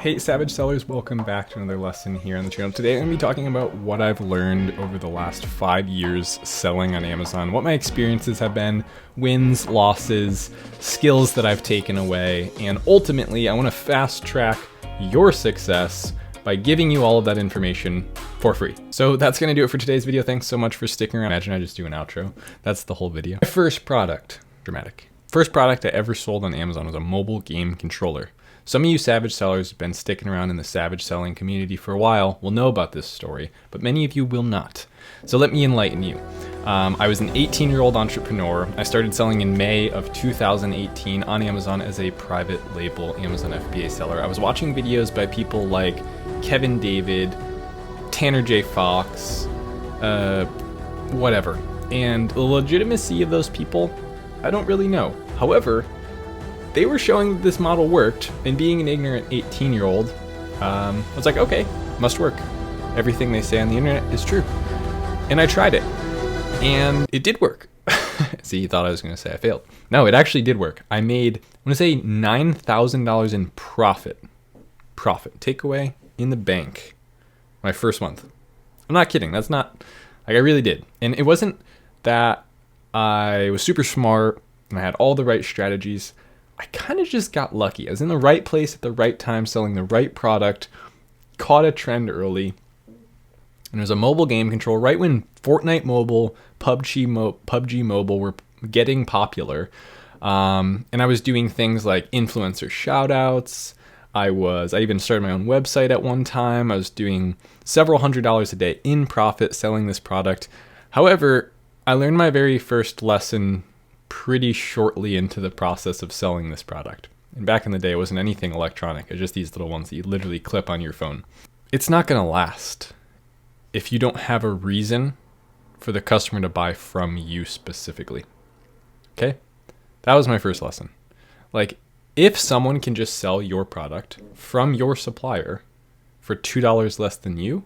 Hey Savage Sellers, welcome back to another lesson here on the channel. Today I'm going to be talking about what I've learned over the last 5 years selling on Amazon, what my experiences have been, wins, losses, skills that I've taken away, and ultimately I want to fast track your success by giving you all of that information for free. So that's going to do it for today's video. Thanks so much for sticking around. Imagine I just do an outro. That's the whole video. My first product, dramatic. First product I ever sold on Amazon was a mobile game controller. Some of you Savage Sellers have been sticking around in the Savage selling community for a while will know about this story, but many of you will not. So let me enlighten you. I was an 18-year-old entrepreneur. I started selling in May of 2018 on Amazon as a private label Amazon FBA seller. I was watching videos by people like Kevin David, Tanner J. Fox, whatever. And the legitimacy of those people, I don't really know. However, they were showing that this model worked, and being an ignorant 18-year-old, I was like, okay, must work. Everything they say on the internet is true. And I tried it, and it did work. See, you thought I was going to say I failed. No, it actually did work. I made, I'm going to say $9,000 in profit. Takeaway in the bank. My first month. I'm not kidding. That's not, like, I really did. And it wasn't that I was super smart and I had all the right strategies. I kind of just got lucky. I was in the right place at the right time, selling the right product, caught a trend early. And it was a mobile game control right when Fortnite Mobile, PUBG Mobile were getting popular. And I was doing things like influencer shoutouts. I even started my own website at one time. I was doing several $100s a day in profit selling this product. However, I learned my very first lesson pretty shortly into the process of selling this product. And back in the day, it wasn't anything electronic. It was just these little ones that you literally clip on your phone. It's not going to last if you don't have a reason for the customer to buy from you specifically. Okay? That was my first lesson. Like, if someone can just sell your product from your supplier for $2 less than you,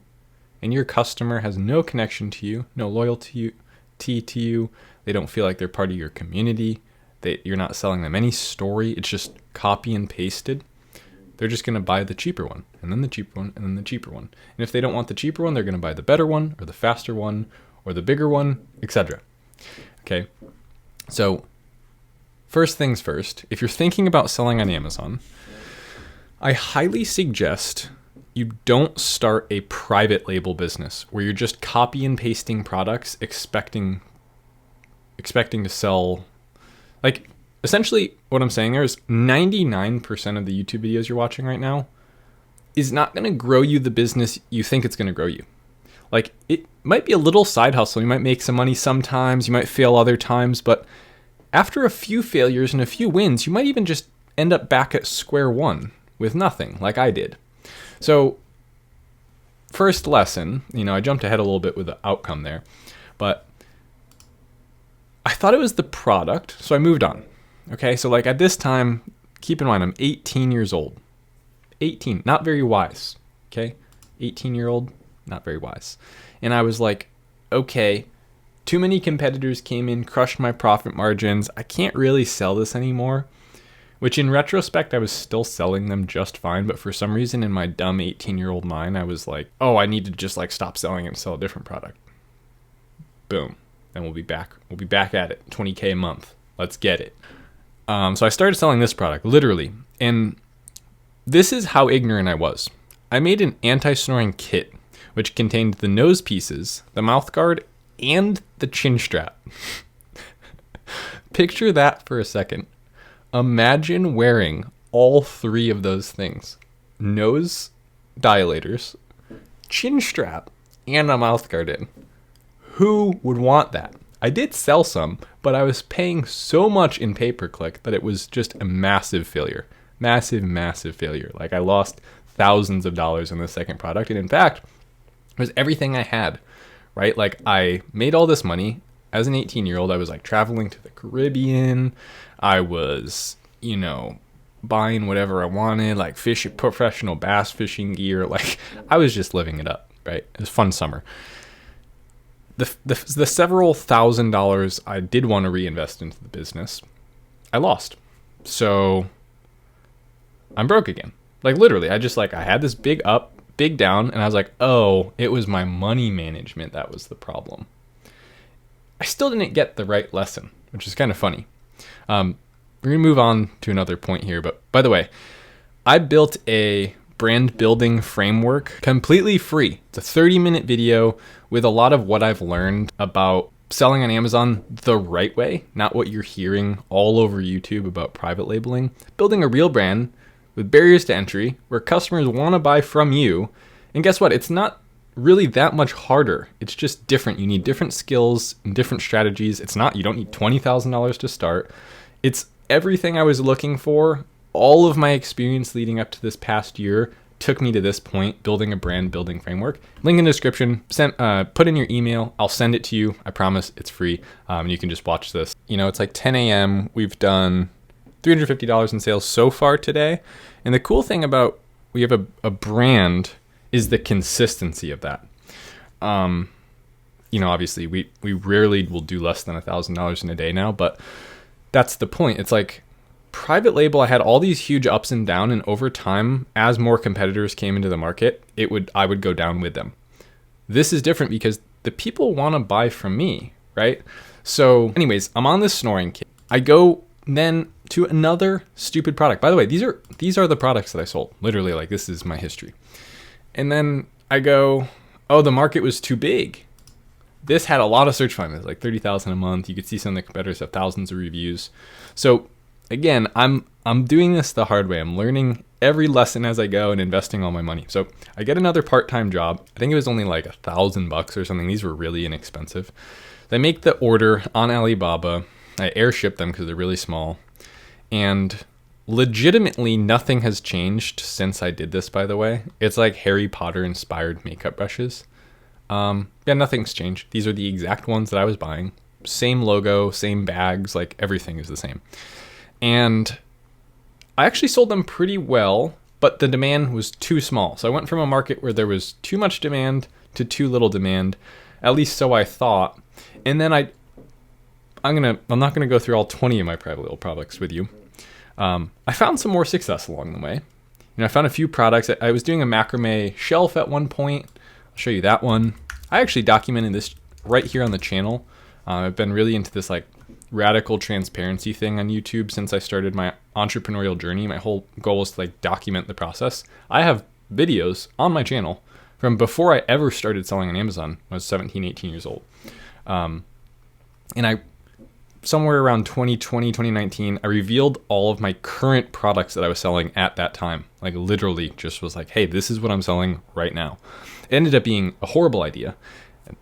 and your customer has no connection to you, no loyalty to you, they don't feel like they're part of your community, you're not selling them any story, it's just copy and pasted, they're just going to buy the cheaper one, and then the cheaper one, and then the cheaper one. And if they don't want the cheaper one, they're going to buy the better one, or the faster one, or the bigger one, etc. Okay, so first things first, if you're thinking about selling on Amazon, I highly suggest you don't start a private label business where you're just copy and pasting products expecting to sell. Like, essentially what I'm saying there is 99% of the YouTube videos you're watching right now is not going to grow you the business you think it's going to grow you. Like, it might be a little side hustle. You might make some money sometimes, you might fail other times, but after a few failures and a few wins, you might even just end up back at square one with nothing, like I did. So, first lesson, I jumped ahead a little bit with the outcome there, but I thought it was the product, so I moved on. Okay, so like at this time, keep in mind, I'm 18 years old. 18, not very wise. Okay, 18-year-old, not very wise. And I was like, okay, too many competitors came in, crushed my profit margins. I can't really sell this anymore. Which in retrospect, I was still selling them just fine, but for some reason in my dumb 18-year-old mind, I was like, oh, I need to just like stop selling it and sell a different product. Boom. Then we'll be back at it. 20K a month. Let's get it. So I started selling this product, literally. And this is how ignorant I was. I made an anti-snoring kit, which contained the nose pieces, the mouth guard, and the chin strap. Picture that for a second. Imagine wearing all three of those things. Nose dilators, chin strap, and a mouth guard in. Who would want that? I did sell some, but I was paying so much in pay-per-click that it was just a massive failure. Massive failure. Like, I lost thousands of dollars on the second product. And in fact, it was everything I had, right? Like, I made all this money. As an 18-year-old, I was like traveling to the Caribbean. I was, buying whatever I wanted, like professional bass fishing gear. Like, I was just living it up, right? It was a fun summer. The several $1,000s I did want to reinvest into the business, I lost. So I'm broke again. Like literally, I had this big up, big down, and I was like, oh, it was my money management that was the problem. I still didn't get the right lesson, which is kind of funny. We're gonna move on to another point here, but by the way, I built a brand building framework completely free. It's a 30-minute video with a lot of what I've learned about selling on Amazon the right way, not what you're hearing all over YouTube about private labeling. Building a real brand with barriers to entry where customers want to buy from you. And guess what? It's not really that much harder. It's just different. You need different skills and different strategies. You don't need $20,000 to start. It's everything I was looking for. All of my experience leading up to this past year took me to this point, building a brand building framework. Link in the description. Put in your email. I'll send it to you. I promise it's free. And you can just watch this. It's like 10 a.m. We've done $350 in sales so far today. And the cool thing about we have a brand is the consistency of that. Obviously we rarely will do less than $1,000 in a day now, but that's the point. It's like private label, I had all these huge ups and downs, and over time, as more competitors came into the market, I would go down with them. This is different because the people want to buy from me, right? So anyways, I'm on this snoring kit. I go then to another stupid product. By the way, these are the products that I sold. Literally, like, this is my history. And then I go, oh, the market was too big. This had a lot of search volume, like 30,000 a month. You could see some of the competitors have thousands of reviews. So again, I'm doing this the hard way. I'm learning every lesson as I go and investing all my money. So I get another part-time job. I think it was only like $1,000 or something. These were really inexpensive. I make the order on Alibaba. I airship them because they're really small. And legitimately nothing has changed since I did this, by the way. It's like Harry Potter inspired makeup brushes. Nothing's changed. These are the exact ones that I was buying. Same logo, same bags, like everything is the same. And I actually sold them pretty well, but the demand was too small. So I went from a market where there was too much demand to too little demand, at least so I thought. And then I'm not gonna go through all 20 of my private label products with you. I found some more success along the way. I found a few products. I was doing a macrame shelf at one point. I'll show you that one. I actually documented this right here on the channel. I've been really into this like radical transparency thing on YouTube since I started my entrepreneurial journey. My whole goal is to like document the process. I have videos on my channel from before I ever started selling on Amazon when I was 17, 18 years old. And somewhere around 2020, 2019, I revealed all of my current products that I was selling at that time. Like literally just was like, hey, this is what I'm selling right now. It ended up being a horrible idea.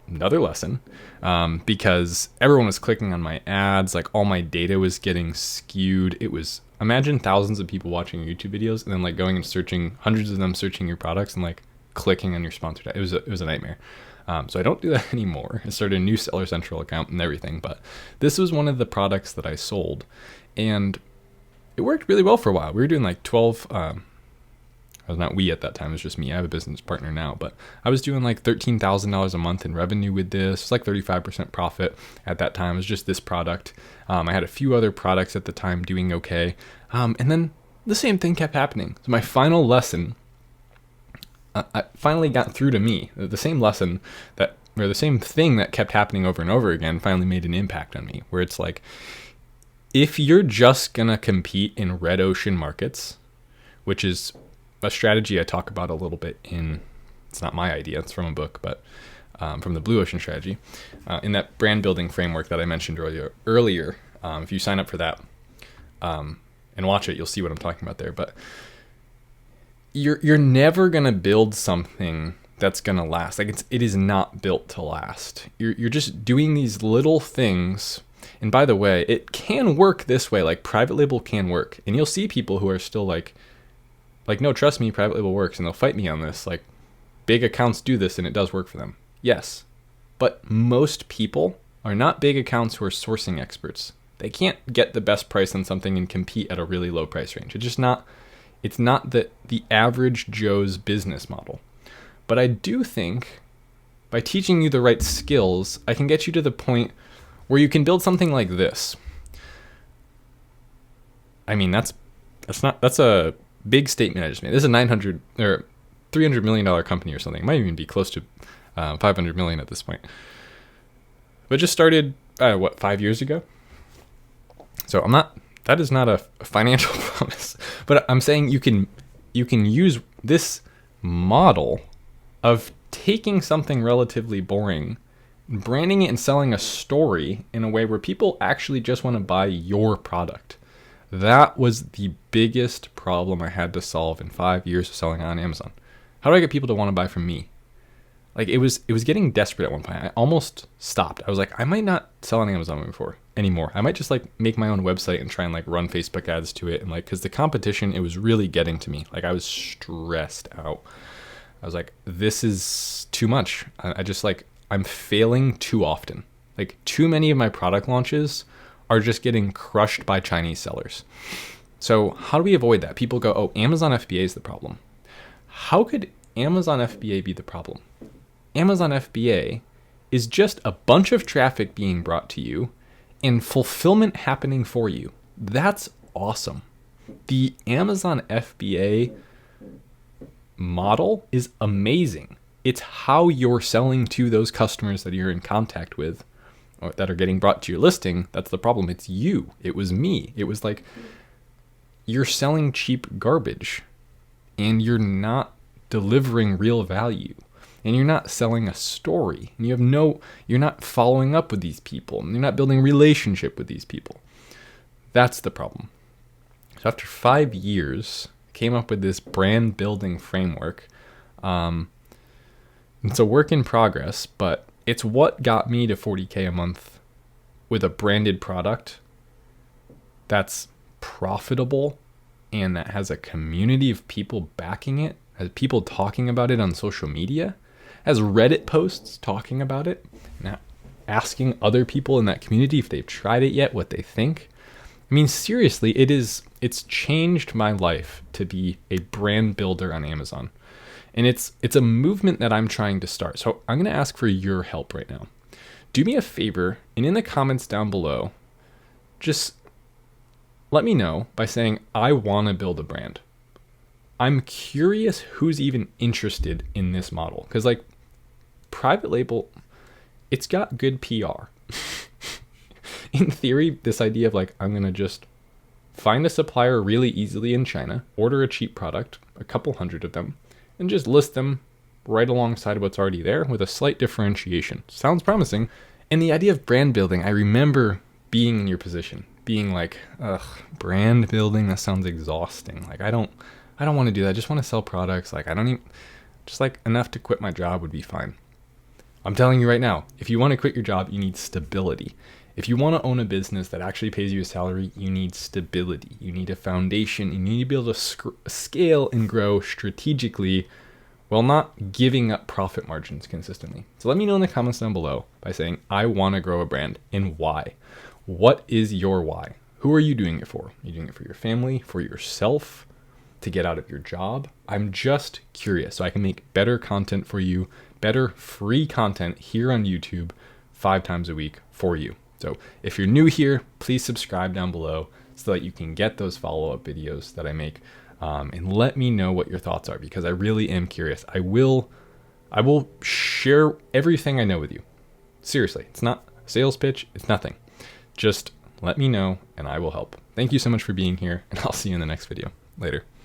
Another lesson, because everyone was clicking on my ads, like all my data was getting skewed. It was, imagine thousands of people watching your YouTube videos and then like going and searching, hundreds of them searching your products and like clicking on your sponsored ad. It was a nightmare. So I don't do that anymore. I started a new Seller Central account and everything, but this was one of the products that I sold and it worked really well for a while. We were doing like 12, I was not we at that time, it was just me. I have a business partner now, but I was doing like $13,000 a month in revenue with this. It's like 35% profit at that time. It was just this product. I had a few other products at the time doing okay. And then the same thing kept happening. So my final lesson, I finally got through to me. The same lesson or the same thing that kept happening over and over again finally made an impact on me, where it's like, if you're just gonna compete in red ocean markets, which is a strategy I talk about a little bit it's not my idea, it's from a book, but from the Blue Ocean Strategy, in that brand building framework that I mentioned earlier. If you sign up for that and watch it, you'll see what I'm talking about there. But you're never gonna build something that's gonna last. Like it is not built to last. You're just doing these little things. And by the way, it can work this way. Like private label can work, and you'll see people who are still like, no, trust me, private label works, and they'll fight me on this. Like, big accounts do this, and it does work for them. Yes, but most people are not big accounts who are sourcing experts. They can't get the best price on something and compete at a really low price range. It's not the average Joe's business model. But I do think by teaching you the right skills, I can get you to the point where you can build something like this. I mean, that's a big statement I just made. This is a 900 or $300 million company or something. It might even be close to 500 million at this point. But just started, 5 years ago? So that is not a financial promise, but I'm saying you can use this model of taking something relatively boring, branding it and selling a story in a way where people actually just want to buy your product. That was the biggest problem I had to solve in 5 years of selling on Amazon. How do I get people to want to buy from me? Like it was getting desperate at one point. I almost stopped. I was like, I might not sell on Amazon anymore. I might just like make my own website and try and like run Facebook ads to it. And like, cause the competition, it was really getting to me. Like I was stressed out. I was like, this is too much. I just like, I'm failing too often. Like too many of my product launches are just getting crushed by Chinese sellers. So how do we avoid that? People go, oh, Amazon FBA is the problem. How could Amazon FBA be the problem? Amazon FBA is just a bunch of traffic being brought to you and fulfillment happening for you. That's awesome. The Amazon FBA model is amazing. It's how you're selling to those customers that you're in contact with or that are getting brought to your listing. That's the problem. It's you. It was me. It was like you're selling cheap garbage and you're not delivering real value. And you're not selling a story, and you're not following up with these people, and you're not building a relationship with these people. That's the problem. So after 5 years, I came up with this brand building framework. It's a work in progress, but it's what got me to 40K a month with a branded product that's profitable and that has a community of people backing it, has people talking about it on social media, has Reddit posts talking about it, now asking other people in that community if they've tried it yet, what they think. I mean, seriously, it's changed my life to be a brand builder on Amazon. And it's a movement that I'm trying to start. So I'm going to ask for your help right now. Do me a favor, and in the comments down below, just let me know by saying, I want to build a brand. I'm curious who's even interested in this model. Because like private label, it's got good PR. In theory, this idea of like, I'm going to just find a supplier really easily in China, order a cheap product, a couple hundred of them, and just list them right alongside what's already there with a slight differentiation. Sounds promising. And the idea of brand building, I remember being in your position, being like, ugh, brand building, that sounds exhausting. Like I don't want to do that. I just want to sell products. Like just like enough to quit my job would be fine. I'm telling you right now, if you want to quit your job, you need stability. If you want to own a business that actually pays you a salary, you need stability. You need a foundation. You need to be able to scale and grow strategically while not giving up profit margins consistently. So let me know in the comments down below by saying, I want to grow a brand and why. What is your why? Who are you doing it for? Are you doing it for your family, for yourself, to get out of your job? I'm just curious so I can make better content for you, better free content here on YouTube 5 times a week for you. So if you're new here, please subscribe down below so that you can get those follow-up videos that I make, and let me know what your thoughts are because I really am curious. I will share everything I know with you. Seriously, it's not a sales pitch, it's nothing. Just let me know and I will help. Thank you so much for being here, and I'll see you in the next video. Later.